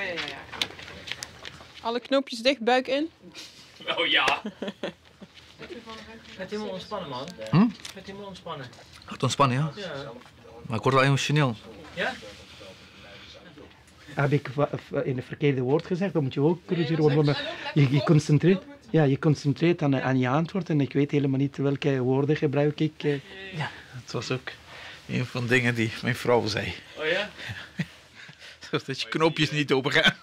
ja. Alle knoopjes dicht, buik in. Oh ja. Gaat helemaal ontspannen, man. Gaat helemaal ontspannen. Gaat ontspannen, ja? Ja. Maar ik word wel emotioneel. Ja? Heb ik in het verkeerde woord gezegd? Dan moet je ook corrigeren. Want je concentreert, ja, je concentreert aan je antwoord en ik weet helemaal niet welke woorden gebruik ik. Ja, het was ook een van de dingen die mijn vrouw zei. Oh ja? Dat je knoopjes niet open gaan.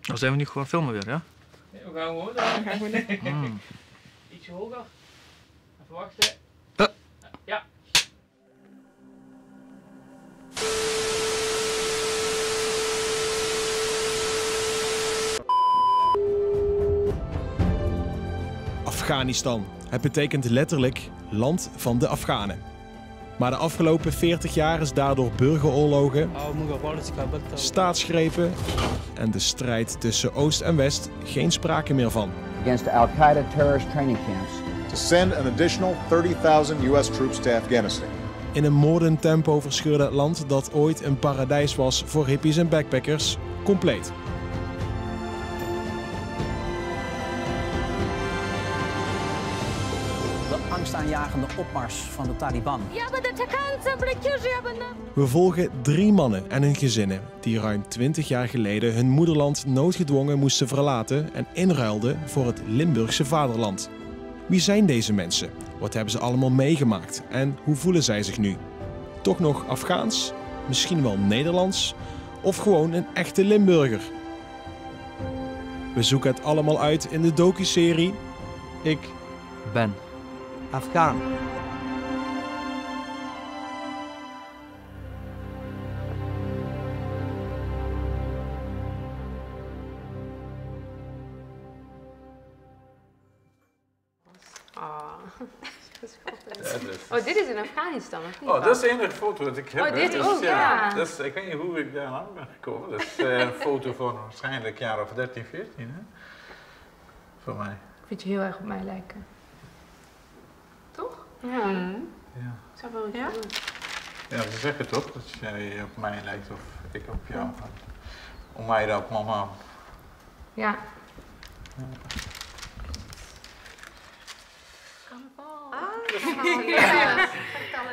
Dan zijn we nu gewoon filmen weer, ja? Nee, we gaan gewoon daar. Ietsje hoger. Even wachten. Ja. Afghanistan. Het betekent letterlijk land van de Afghanen. Maar de afgelopen 40 jaar is daardoor burgeroorlogen, staatsgrepen en de strijd tussen Oost en West geen sprake meer van. Against the Al-Qaeda terrorist training camps. To send an additional 30,000 US troops to Afghanistan. In een moordend tempo verscheurde het land dat ooit een paradijs was voor hippies en backpackers, compleet. De angstaanjagende opmars van de Taliban. We volgen 3 mannen en hun gezinnen die ruim 20 jaar geleden hun moederland noodgedwongen moesten verlaten en inruilden voor het Limburgse vaderland. Wie zijn deze mensen? Wat hebben ze allemaal meegemaakt? En hoe voelen zij zich nu? Toch nog Afghaans? Misschien wel Nederlands? Of gewoon een echte Limburger? We zoeken het allemaal uit in de docuserie Ik Ben Afghaan. Oh, dit is in Afghanistan, of niet? Oh, dat is de enige foto dat ik heb. Oh, dit dus, ook, ja. Dus, ik weet niet hoe ik daar aan ben gekomen. Dat is een foto van waarschijnlijk jaar of 13, 14, hè? Voor mij. Ik vind je heel erg op mij lijken. Toch? Ja. Ja. Zou wel ja? Ja, ze zeggen toch dat jij op mij lijkt of ik op jou. Om mij dan op mama. Ja.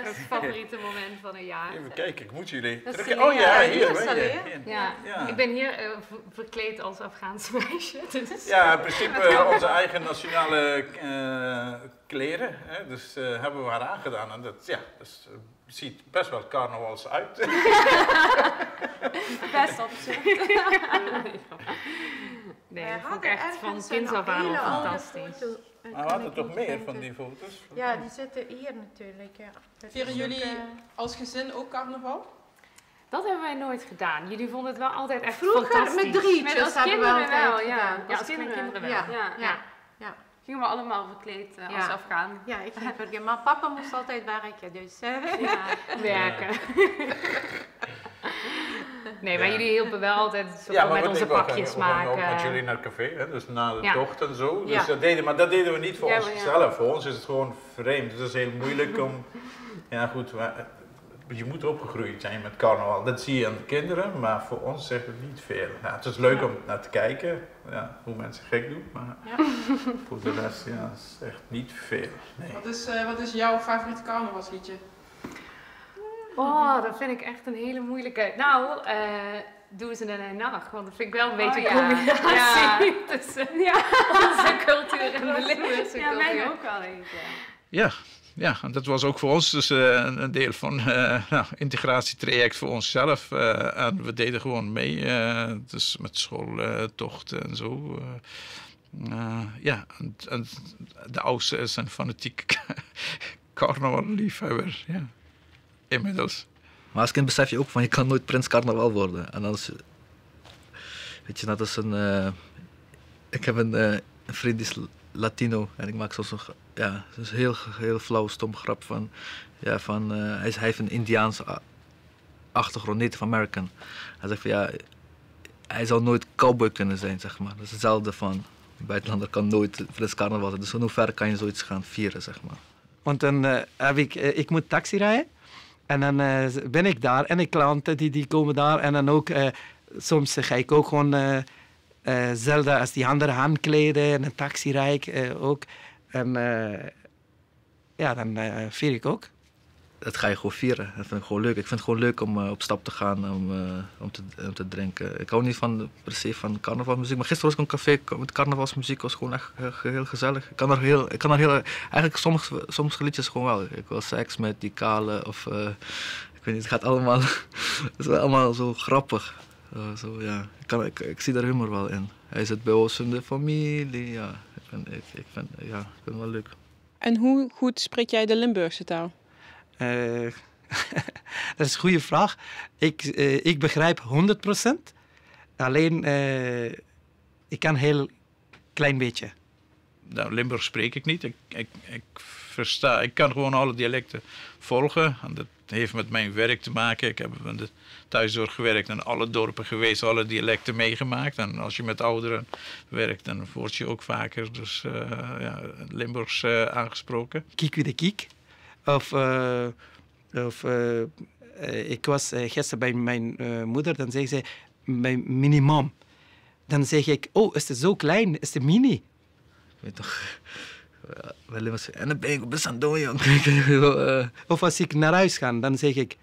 Het favoriete moment van een jaar. Even kijken, ik moet jullie. Dat Oh ja, hier ben je. Ja. Ik ben hier verkleed als Afghaanse meisje. Dus. Ja, in principe onze eigen nationale kleren. Hè, dus hebben we haar aangedaan. En dat ziet best wel carnavals uit. Best op zich. Nee, dat vond ik echt van kinds af aan al fantastisch. Maar we hadden toch meer van die foto's? Ja, die zitten hier natuurlijk. Ja. Vieren jullie als gezin ook carnaval? Dat hebben wij nooit gedaan. Jullie vonden het wel altijd echt fantastisch. Met drietjes als kinderen wel, ja. Ja, Als kinderen wel. Ja. Gingen we allemaal verkleed als Afghaan. Ja, ik ging verkleed. Maar papa moest altijd werken, dus... werken. Nee, maar jullie hielpen wel altijd met onze pakjes maken. Ook met jullie naar het café, hè? Dus na de tocht en zo. Dus maar dat deden we niet voor onszelf. Voor ons is het gewoon vreemd. Dus dat is heel moeilijk om... Ja goed, je moet opgegroeid zijn met carnaval. Dat zie je aan de kinderen, maar voor ons zegt het niet veel. Ja, het is leuk om naar te kijken, hoe mensen gek doen, maar voor de rest is echt niet veel. Nee. Wat is jouw favoriete carnavalsliedje? Oh, dat vind ik echt een hele moeilijke. Nou, Doe ze een nacht, want dat vind ik wel een beetje een combinatie tussen onze cultuur en de Limburgse cultuur. Ja, mij ook wel eentje. Ja, en dat was ook voor ons dus een deel van integratietraject voor onszelf. En we deden gewoon mee, dus met schooltochten en zo. En de oudste is een fanatiek carnavalliefhebber, inmiddels. Maar als kind besef je ook van je kan nooit prins carnaval worden. En als weet je, dat is ik heb een vriend die is Latino en ik maak soms een heel flauw stom grap van hij heeft een Indiaanse achtergrond, Native American. Hij zegt van hij zou nooit cowboy kunnen zijn, zeg maar. Dat is hetzelfde van een buitenlander kan nooit prins carnaval zijn. Dus in hoeverre kan je zoiets gaan vieren, zeg maar. Want dan heb ik moet taxi rijden. En dan ben ik daar en de klanten die komen daar. En dan ook soms ga ik ook gewoon zelden als die anderen aankleden en een taxi rijd ook. En dan vier ik ook. Dat ga je gewoon vieren. Dat vind ik gewoon leuk. Ik vind het gewoon leuk om op stap te gaan, om te drinken. Ik hou niet per se van carnavalsmuziek. Maar gisteren was ik in een café met carnavalsmuziek. Was gewoon echt heel gezellig. Ik kan er heel eigenlijk sommige liedjes gewoon wel. Ik wil seks met die kale of ik weet niet. Het gaat allemaal. Het is allemaal zo grappig. Ik zie daar humor wel in. Hij zit bij ons in de familie. Ja, ik vind het wel leuk. En hoe goed spreek jij de Limburgse taal? Dat is een goede vraag. Ik begrijp 100%. Alleen, ik kan heel klein beetje. Nou, Limburg spreek ik niet. Ik kan gewoon alle dialecten volgen. En dat heeft met mijn werk te maken. Ik heb in de thuiszorg gewerkt en alle dorpen geweest, alle dialecten meegemaakt. En als je met ouderen werkt, dan word je ook vaker Limburgs aangesproken. Kiek wie de kiek. Ik was gisteren bij mijn moeder, dan zei ze, mijn minimum. Dan zeg ik, oh, is het zo klein? Is het mini? Ik weet toch, en dan ben ik best aan het doen, jong. Of als ik naar huis ga, dan zeg ik,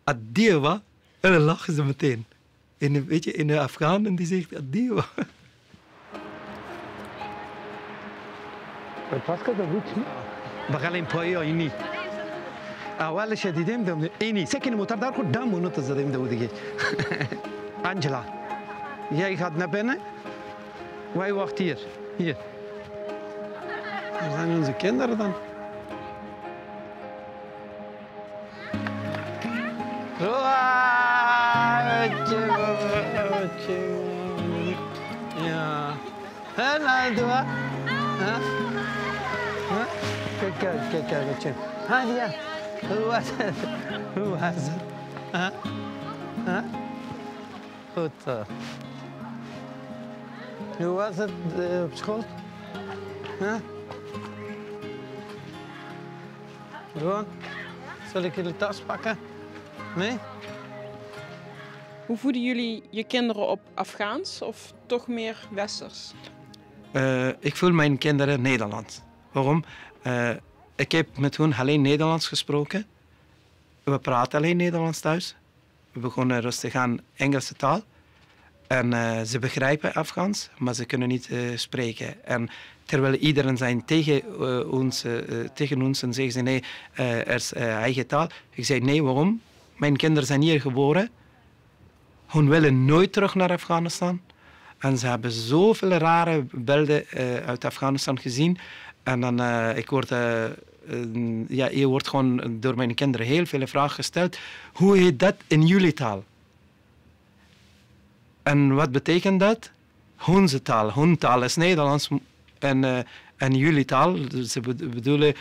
adieu, en dan lachen ze meteen. In de Afghaan, en die zegt, adieu. Wat gaat dat goed? بغلين پایه اینی اول شدیدیم دم اینی سکین موتور daar goed dan moet het زدیم دو دیگه Angela jij gaat naar binnen wij wachten hier waar zijn onze kinderen dan ja en doa Kijk, betje. Ja. Hoe was het? Goed. Hoe was het op school? Gewoon? Zal ik jullie tas pakken? Nee? Hoe voeden jullie je kinderen op Afghaans of toch meer Westers? Ik voel mijn kinderen Nederlands. Waarom? Ik heb met hun alleen Nederlands gesproken. We praten alleen Nederlands thuis. We begonnen rustig aan Engelse taal. En ze begrijpen Afghaans, maar ze kunnen niet spreken. En terwijl iedereen zijn tegen ons en zeggen ze nee, er is eigen taal. Ik zei nee, waarom? Mijn kinderen zijn hier geboren. Hun willen nooit terug naar Afghanistan. En ze hebben zoveel rare beelden uit Afghanistan gezien. En dan, je wordt gewoon door mijn kinderen heel veel vragen gesteld. Hoe heet dat in jullie taal? En wat betekent dat? Onze taal. Hun taal is Nederlands en jullie taal. Ze bedoelen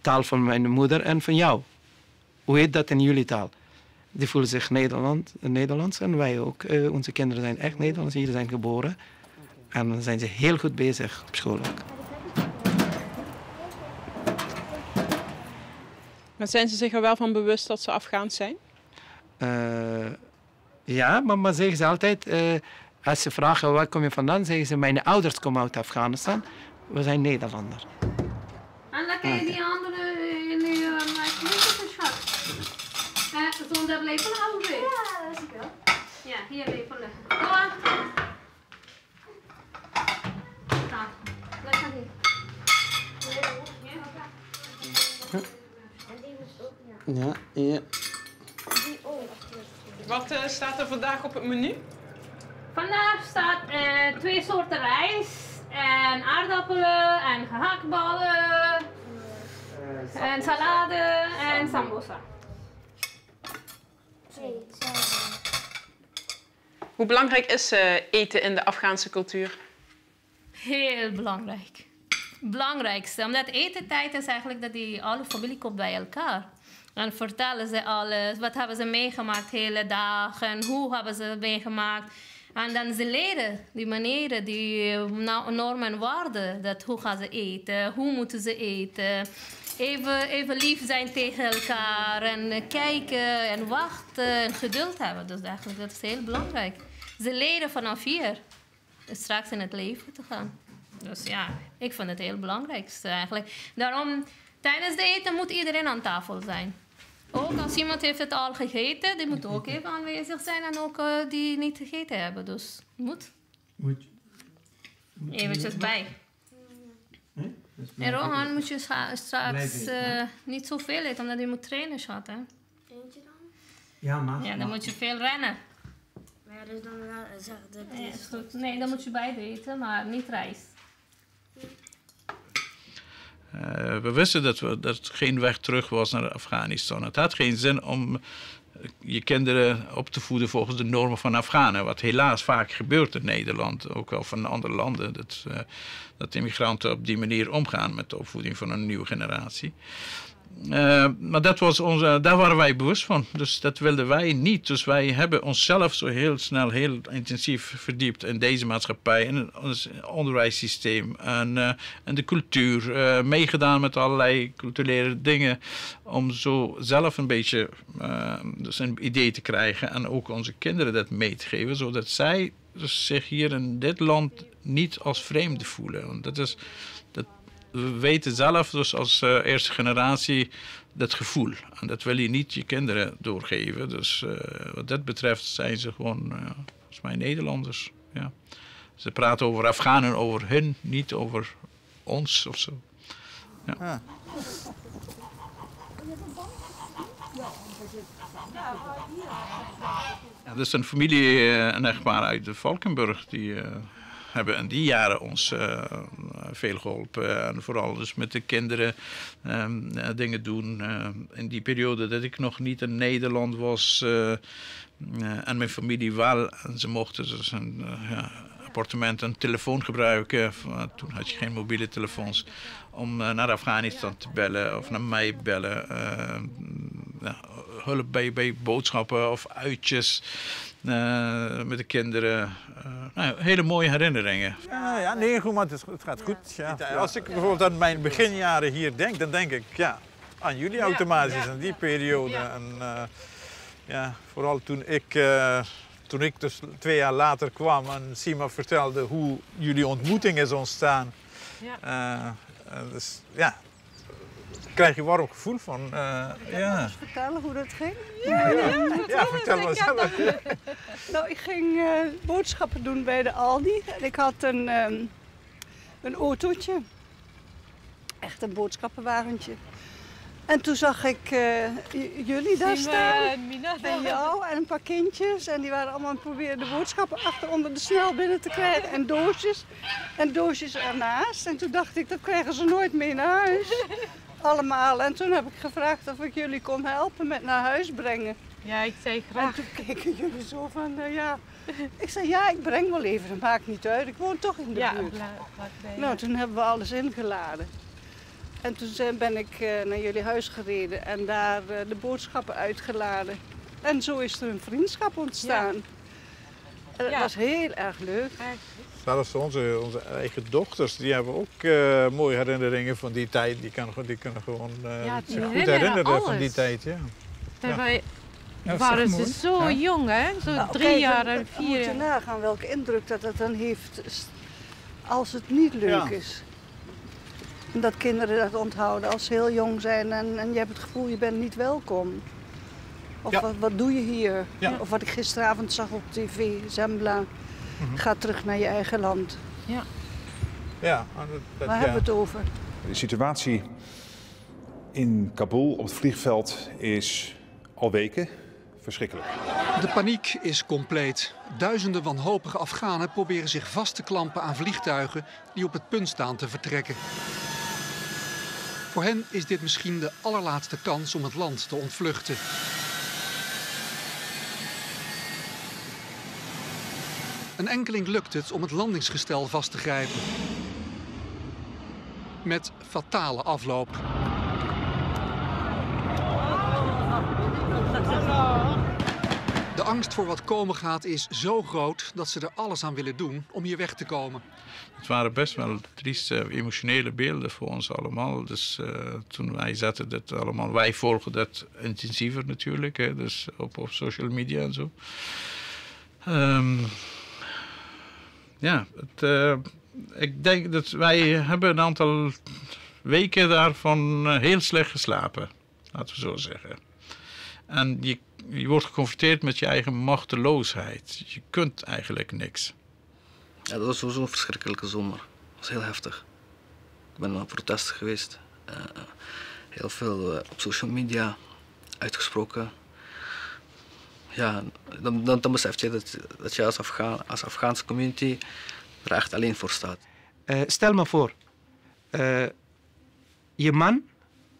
taal van mijn moeder en van jou. Hoe heet dat in jullie taal? Die voelen zich Nederlands en wij ook. Onze kinderen zijn echt Nederlands, hier zijn geboren. En dan zijn ze heel goed bezig op school ook. Maar zijn ze zich er wel van bewust dat ze Afghaans zijn? Ja, maar zeggen ze altijd... als ze vragen waar kom je vandaan, zeggen ze... Mijn ouders komen uit Afghanistan. We zijn Nederlander. En dan kan je die andere in je schat. Zonder lepel houden. Ja, dat is ik wel. Ja, hier lepelen. Kom aan. Nou, dat gaat hier. Ja. Wat staat er vandaag op het menu? Vandaag staat 2 soorten rijst en aardappelen en gehaktballen en salade en sambosa. Hoe belangrijk is eten in de Afghaanse cultuur? Heel belangrijk. Belangrijkste, omdat etentijd is eigenlijk dat die alle familie komt bij elkaar. En vertellen ze alles, wat hebben ze meegemaakt de hele dag en hoe hebben ze het meegemaakt. En dan ze leren die manieren, die normen en waarden, dat hoe gaan ze eten, hoe moeten ze eten. even lief zijn tegen elkaar en kijken en wachten en geduld hebben. Dus eigenlijk dat is heel belangrijk. Ze leren vanaf hier straks in het leven te gaan. Dus ja, ik vind het heel belangrijkste eigenlijk. Daarom, tijdens de eten moet iedereen aan tafel zijn. Ook als iemand heeft het al gegeten, die moet ook even aanwezig zijn en ook die niet gegeten hebben. Dus moet. Eventjes bij. En Rohan moet je straks niet zoveel eten, omdat je moet trainen, schat, hè? Eentje dan? Ja, maar. Ja, dan moet je veel rennen. Maar ja, dus dan zeggen dat is goed. Nee, dan moet je beide eten, maar niet rijst. We wisten dat er geen weg terug was naar Afghanistan. Het had geen zin om je kinderen op te voeden volgens de normen van Afghanen. Wat helaas vaak gebeurt in Nederland, ook wel van andere landen. Dat immigranten op die manier omgaan met de opvoeding van een nieuwe generatie. Maar daar waren wij bewust van. Dus dat wilden wij niet. Dus wij hebben onszelf zo heel snel, heel intensief verdiept in deze maatschappij, in ons onderwijssysteem en de cultuur. Meegedaan met allerlei culturele dingen om zo zelf een beetje dus een idee te krijgen en ook onze kinderen dat mee te geven, zodat zij dus zich hier in dit land niet als vreemde voelen. Want we weten zelf dus als eerste generatie dat gevoel. En dat wil je niet je kinderen doorgeven. Dus wat dat betreft zijn ze gewoon, volgens mij, Nederlanders. Ja. Ze praten over Afghanen, over hun, niet over ons of zo. Ja. Ah. Ja, dat is een familie, een echtpaar uit de Valkenburg, die hebben in die jaren ons veel geholpen. En vooral dus met de kinderen dingen doen. In die periode dat ik nog niet in Nederland was en mijn familie wel. En ze mochten dus een appartement en telefoon gebruiken. Toen had je geen mobiele telefoons. Om naar Afghanistan te bellen of naar mij bellen. Hulp bij boodschappen of uitjes met de kinderen. Hele mooie herinneringen. Ja, nee, goed, maar het gaat goed. Ja. Als ik bijvoorbeeld aan mijn beginjaren hier denk, dan denk ik aan jullie automatisch in die periode. Ja. En vooral toen ik dus 2 jaar later kwam en Sima vertelde hoe jullie ontmoeting is ontstaan. Ja. Dus ja, daar krijg je warm gevoel van. Ja. Eens vertellen hoe dat ging? Ja, vertel maar zelf. Nou, ik ging boodschappen doen bij de Aldi en ik had een autootje. Echt een boodschappenwagentje. En toen zag ik jullie daar staan. En jou en een paar kindjes. En die waren allemaal aan het proberen de boodschappen achter onder de snel binnen te krijgen. En doosjes. En doosjes ernaast. En toen dacht ik, dat krijgen ze nooit mee naar huis. Allemaal. En toen heb ik gevraagd of ik jullie kon helpen met naar huis brengen. Ja, ik zei graag. En toen keken jullie zo van, Ik zei, ja, ik breng wel even. Dat maakt niet uit. Ik woon toch in de buurt. Nou, toen hebben we alles ingeladen. En toen ben ik naar jullie huis gereden en daar de boodschappen uitgeladen. En zo is er een vriendschap ontstaan. Ja. En dat was heel erg leuk. Zelfs onze eigen dochters, die hebben ook mooie herinneringen van die tijd. Die kunnen gewoon zich goed herinneren van die tijd. Ja. Daarbij waren ze zo jong, hè? Zo 3 jaar en 4 jaar. Moet je nagaan welke indruk dat dan heeft als het niet leuk is. En dat kinderen dat onthouden als ze heel jong zijn en je hebt het gevoel je bent niet welkom. Of wat doe je hier? Ja. Of wat ik gisteravond zag op tv, Zembla, ga terug naar je eigen land. Ja. Waar hebben we het over? De situatie in Kabul op het vliegveld is al weken verschrikkelijk. De paniek is compleet. Duizenden wanhopige Afghanen proberen zich vast te klampen aan vliegtuigen die op het punt staan te vertrekken. Voor hen is dit misschien de allerlaatste kans om het land te ontvluchten. Een enkeling lukt het om het landingsgestel vast te grijpen. Met fatale afloop. De angst voor wat komen gaat is zo groot dat ze er alles aan willen doen om hier weg te komen. Het waren best wel trieste, emotionele beelden voor ons allemaal. Dus toen wij zetten dat allemaal, wij volgen dat intensiever natuurlijk, hè, dus op social media en zo. Ik denk dat wij hebben een aantal weken daarvan heel slecht geslapen, laten we zo zeggen. En je wordt geconfronteerd met je eigen machteloosheid. Je kunt eigenlijk niks. Ja, dat was sowieso een verschrikkelijke zomer. Dat was heel heftig. Ik ben naar protesten geweest. Heel veel op social media uitgesproken. Ja, dan besef je dat je als Afghaanse community er echt alleen voor staat. Stel me voor, je man,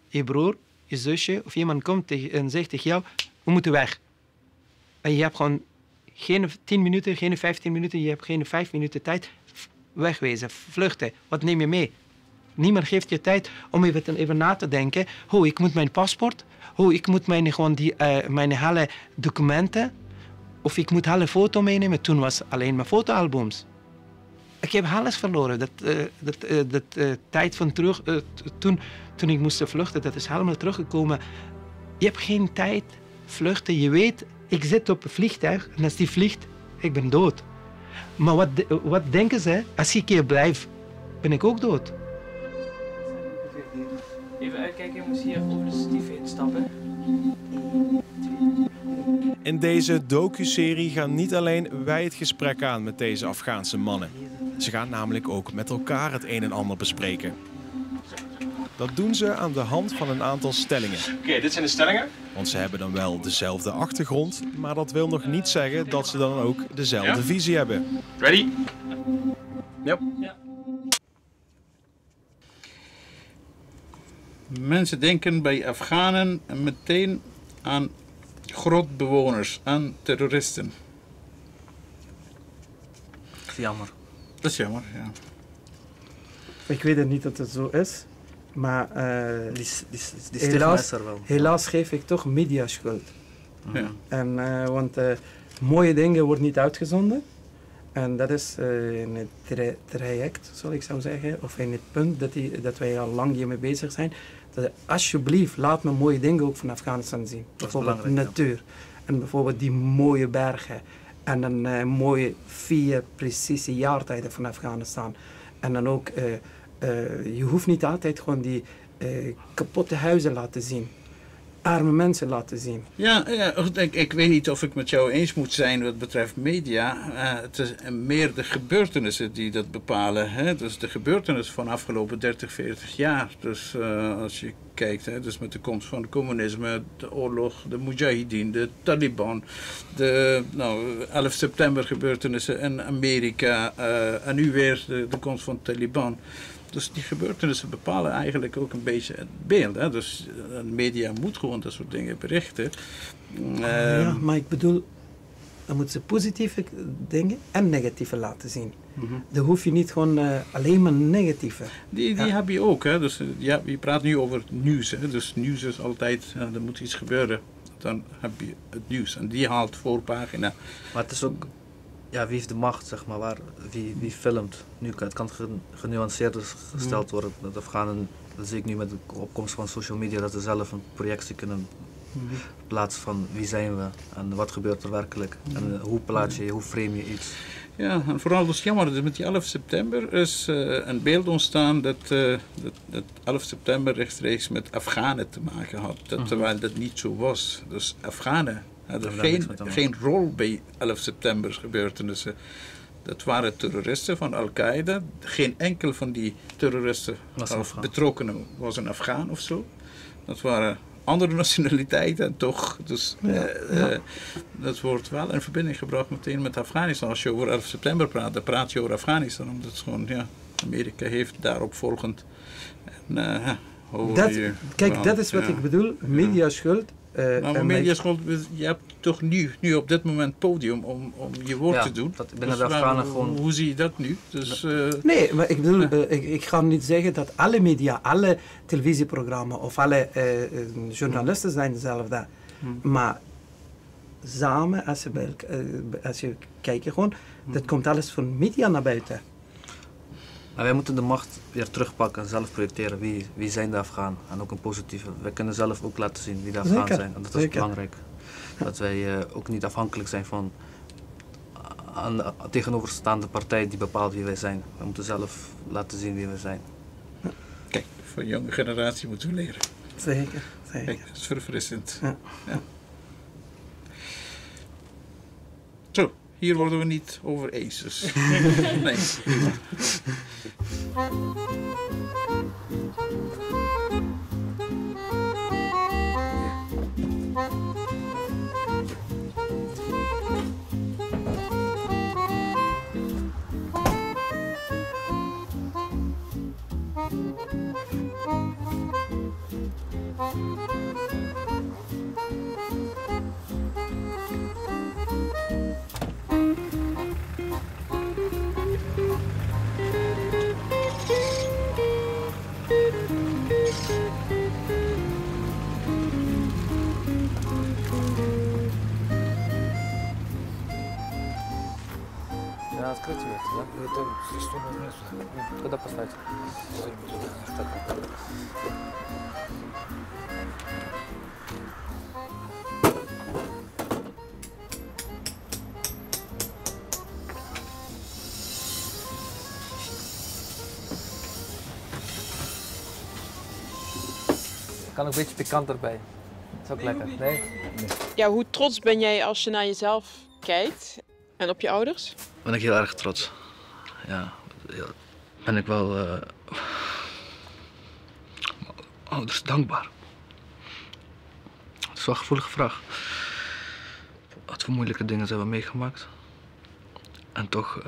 je broer, je zusje of iemand komt en zegt tegen jou, we moeten weg. En je hebt gewoon geen 10 minuten, geen 15 minuten, je hebt geen 5 minuten tijd. Wegwezen, vluchten. Wat neem je mee? Niemand geeft je tijd om even na te denken. Oh, ik moet mijn paspoort. Oh, ik moet mijn hele documenten. Of ik moet alle foto meenemen. Toen was alleen mijn fotoalbums. Ik heb alles verloren. Dat tijd van terug, toen ik moest vluchten, dat is helemaal teruggekomen. Je hebt geen tijd vluchten. Je weet, ik zit op een vliegtuig en als die vliegt, ik ben dood. Maar wat denken ze? Als ik hier blijf, ben ik ook dood. Even uitkijken, je moet hier over de stief heen stappen. In deze docu-serie gaan niet alleen wij het gesprek aan met deze Afghaanse mannen. Ze gaan namelijk ook met elkaar het een en ander bespreken. Dat doen ze aan de hand van een aantal stellingen. Oké, dit zijn de stellingen. Want ze hebben dan wel dezelfde achtergrond, maar dat wil nog niet zeggen dat ze dan ook dezelfde visie hebben. Ready? Yep. Ja. Mensen denken bij Afghanen meteen aan grotbewoners, aan terroristen. Dat is jammer. Dat is jammer, ja. Ik weet het niet dat het zo is, maar helaas geef ik toch mediaschuld. Ja. Want mooie dingen worden niet uitgezonden. En dat is in het traject, zal ik zo zeggen, of in het punt dat wij al lang hiermee bezig zijn. Dat alsjeblieft, laat me mooie dingen ook van Afghanistan zien. Bijvoorbeeld natuur. Ja. En bijvoorbeeld die mooie bergen. En een mooie 4 precieze jaartijden van Afghanistan. En dan ook, je hoeft niet altijd gewoon die kapotte huizen laten zien. Arme mensen laten zien. Ja, ik weet niet of ik met jou eens moet zijn wat betreft media. Het is meer de gebeurtenissen die dat bepalen. Hè? Dus de gebeurtenissen van de afgelopen 30, 40 jaar. Dus als je kijkt, hè, dus met de komst van het communisme, de oorlog, de Mujahideen, de Taliban, de 11 september gebeurtenissen in Amerika en nu weer de komst van de Taliban. Dus die gebeurtenissen bepalen eigenlijk ook een beetje het beeld. Hè? Dus de media moet gewoon dat soort dingen berichten. Ja, maar ik bedoel, dan moeten ze positieve dingen en negatieve laten zien. Dan hoef je niet gewoon alleen maar negatieve. Die heb je ook. Hè? Dus, je praat nu over nieuws. Hè? Dus nieuws is altijd, er moet iets gebeuren. Dan heb je het nieuws. En die haalt voorpagina. Maar het is ook, wie heeft de macht, zeg maar, wie filmt. Nu, het kan genuanceerder gesteld worden. Dat Afghanen, dat zie ik nu met de opkomst van social media, dat ze zelf een projectie kunnen plaatsen van wie zijn we en wat gebeurt er werkelijk. En hoe plaats je, hoe frame je iets. Ja, en vooral dus jammer, met die 11 september is een beeld ontstaan dat 11 september rechtstreeks met Afghanen te maken had. Terwijl dat niet zo was. Dus Afghanen hadden geen rol bij 11 september gebeurtenissen. Dat waren terroristen van Al-Qaeda. Geen enkel van die terroristen of betrokkenen was een Afghaan of zo. Dat waren andere nationaliteiten toch. Dus dat wordt wel in verbinding gebracht meteen met Afghanistan. Als je over 11 september praat, dan praat je over Afghanistan. Omdat het gewoon, Amerika heeft daarop volgend. Dat is wat ik bedoel, mediaschuld. Mediaschuld, je hebt toch nu op dit moment podium om je woord te doen. Binnen de Afghanen gewoon. Hoe zie je dat nu? Dus, nee, maar ik bedoel, ik ga niet zeggen dat alle media, alle televisieprogramma's of alle journalisten zijn dezelfde. Maar samen, als je kijkt gewoon, dat komt alles van media naar buiten. Maar wij moeten de macht weer terugpakken en zelf projecteren wie zijn de Afghanen. En ook een positieve. Wij kunnen zelf ook laten zien wie de Afghanen zijn. En dat is belangrijk. Dat wij ook niet afhankelijk zijn van een tegenoverstaande partij die bepaalt wie wij zijn. We moeten zelf laten zien wie we zijn. Kijk, voor de jonge generatie moeten we leren. Zeker. Kijk, dat is verfrissend. Ja. Zo, hier worden we niet over eens. Dus. Nee. Открытие, да? Это свистунное место. Куда поставить? Kan ook een beetje pikant erbij. Dat is ook lekker. Nee? Ja, hoe trots ben jij als je naar jezelf kijkt en op je ouders? Ben ik heel erg trots. Ja, ben ik wel ouders dankbaar. Het is wel een gevoelige vraag. Wat voor moeilijke dingen zijn we meegemaakt. En toch,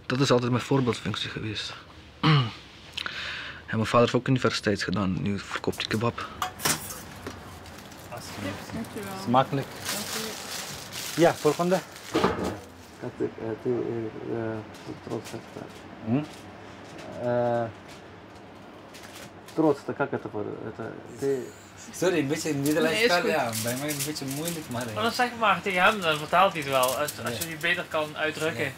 dat is altijd mijn voorbeeldfunctie geweest. En mijn vader heeft ook universiteit gedaan, nu verkoopt hij kebab. Smakelijk. Ja, volgende. Trots, как это? Sorry, een beetje Nederlands taal, ja, bij mij een beetje moeilijk, maar... Maar dan zeg maar tegen hem, dan vertaalt hij het wel, als je die beter kan uitdrukken.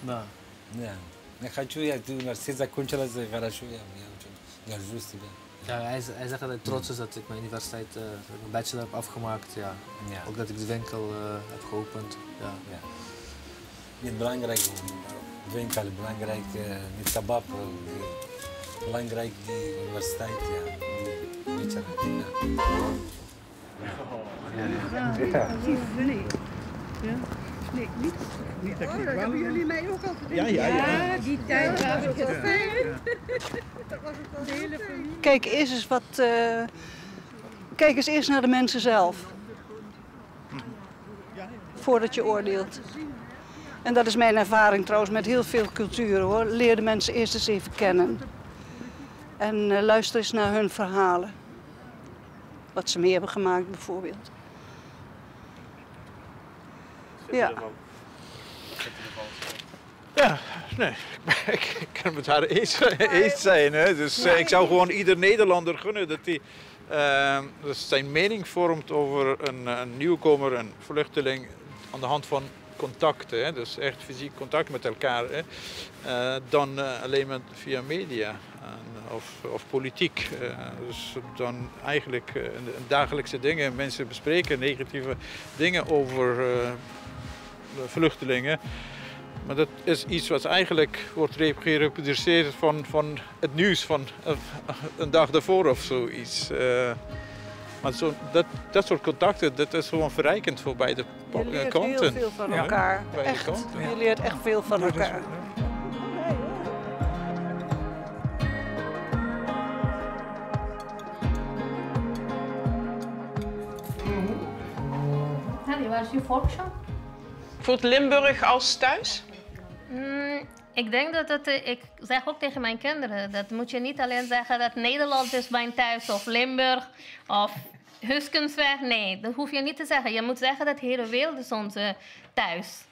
Ja. Ja. Ik ga je doen, maar sinds ik kon je zeggen, ja, juist. Ja, hij zegt dat hij trots is dat ik mijn universiteit, mijn bachelor heb afgemaakt. Ja. Ja. Ook dat ik de winkel heb geopend. Ja. Ja. Niet belangrijk, winkel, belangrijk, niet kebab, belangrijk die universiteit, ja. Die bachelor. Ja. Ja. Nee, niet dat ik hebben jullie mij ook al gedaan? Ja, die tijd was ook heel fijn. Dat was ook de hele familie. Kijk eens wat. Kijk eens eerst naar de mensen zelf. Voordat je oordeelt. En dat is mijn ervaring trouwens met heel veel culturen hoor. Leer de mensen eerst eens even kennen. En luister eens naar hun verhalen. Wat ze mee hebben gemaakt bijvoorbeeld. Ja. Ja, nee, ik kan het daar eens zijn. Hè. Dus ik zou gewoon ieder Nederlander gunnen dat hij zijn mening vormt over een nieuwkomer, een vluchteling, aan de hand van contacten. Hè. Dus echt fysiek contact met elkaar. Hè. Dan alleen maar via media of politiek. Dus dan eigenlijk dagelijkse dingen, mensen bespreken negatieve dingen over vluchtelingen. Maar dat is iets wat eigenlijk wordt gereproduceerd van het nieuws van een dag daarvoor of zoiets. Maar dat soort contacten, dat is gewoon verrijkend voor beide kanten. Je leert heel veel van elkaar. Ja, echt. Je leert echt veel van elkaar. Waar is je workshop? Voelt Limburg als thuis? Ik denk dat ik zeg ook tegen mijn kinderen, dat moet je niet alleen zeggen dat Nederland is mijn thuis of Limburg of Huskensweg. Nee, dat hoef je niet te zeggen. Je moet zeggen dat de hele wereld is onze thuis.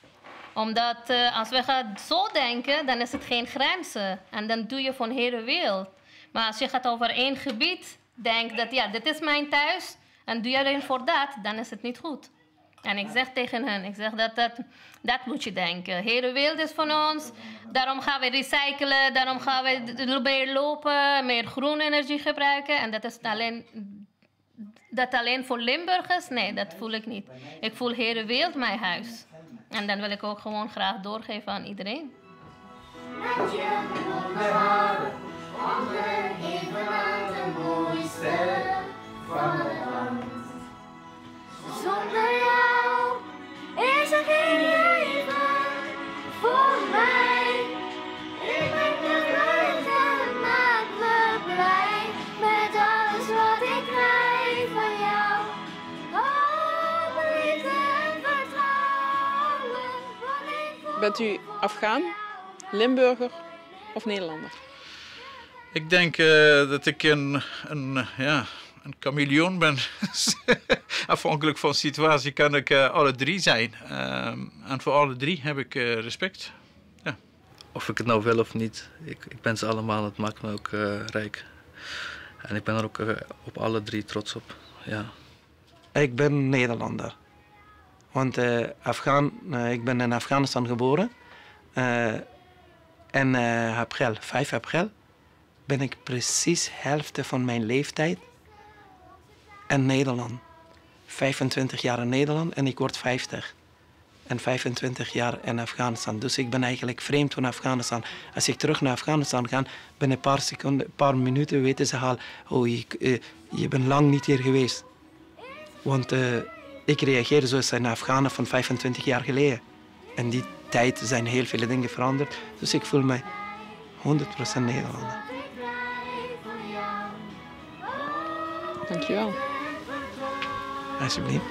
Omdat als we gaan zo denken, dan is het geen grenzen. En dan doe je van de hele wereld. Maar als je gaat over één gebied, denk dat ja, dit is mijn thuis en doe je alleen voor dat, dan is het niet goed. En ik zeg tegen hen, dat moet je denken. De hele wereld is van ons. Daarom gaan we recyclen. Daarom gaan we meer lopen. Meer groene energie gebruiken. En dat alleen voor Limburgers? Nee, dat voel ik niet. Ik voel de hele wereld mijn huis. En dan wil ik ook gewoon graag doorgeven aan iedereen. Met je blonde haren, wandelen even aan de mooiste van het land. Zonder jou is er geen leven voor mij. Ik ben de vreugde en maak me blij met alles wat ik krijg van jou. Oh, liefde en vertrouwen. Bent u Afghaan, Limburger of Nederlander? Ik denk dat ik een chameleon ben. Afhankelijk van de situatie kan ik alle drie zijn. En voor alle drie heb ik respect. Ja. Of ik het nou wil of niet, ik ben ze allemaal. Het maakt me ook rijk. En ik ben er ook op alle drie trots op. Ja. Ik ben Nederlander. Want ik ben in Afghanistan geboren. En 5 april ben ik precies de helft van mijn leeftijd in Nederland. 25 jaar in Nederland en ik word 50. En 25 jaar in Afghanistan. Dus ik ben eigenlijk vreemd van Afghanistan. Als ik terug naar Afghanistan ga, binnen een paar seconden, een paar minuten weten ze al... Oh, je bent lang niet hier geweest. Want ik reageer zoals een Afghanen van 25 jaar geleden. In die tijd zijn heel veel dingen veranderd. Dus ik voel mij 100% Nederlander. Dankjewel. Alsjeblieft.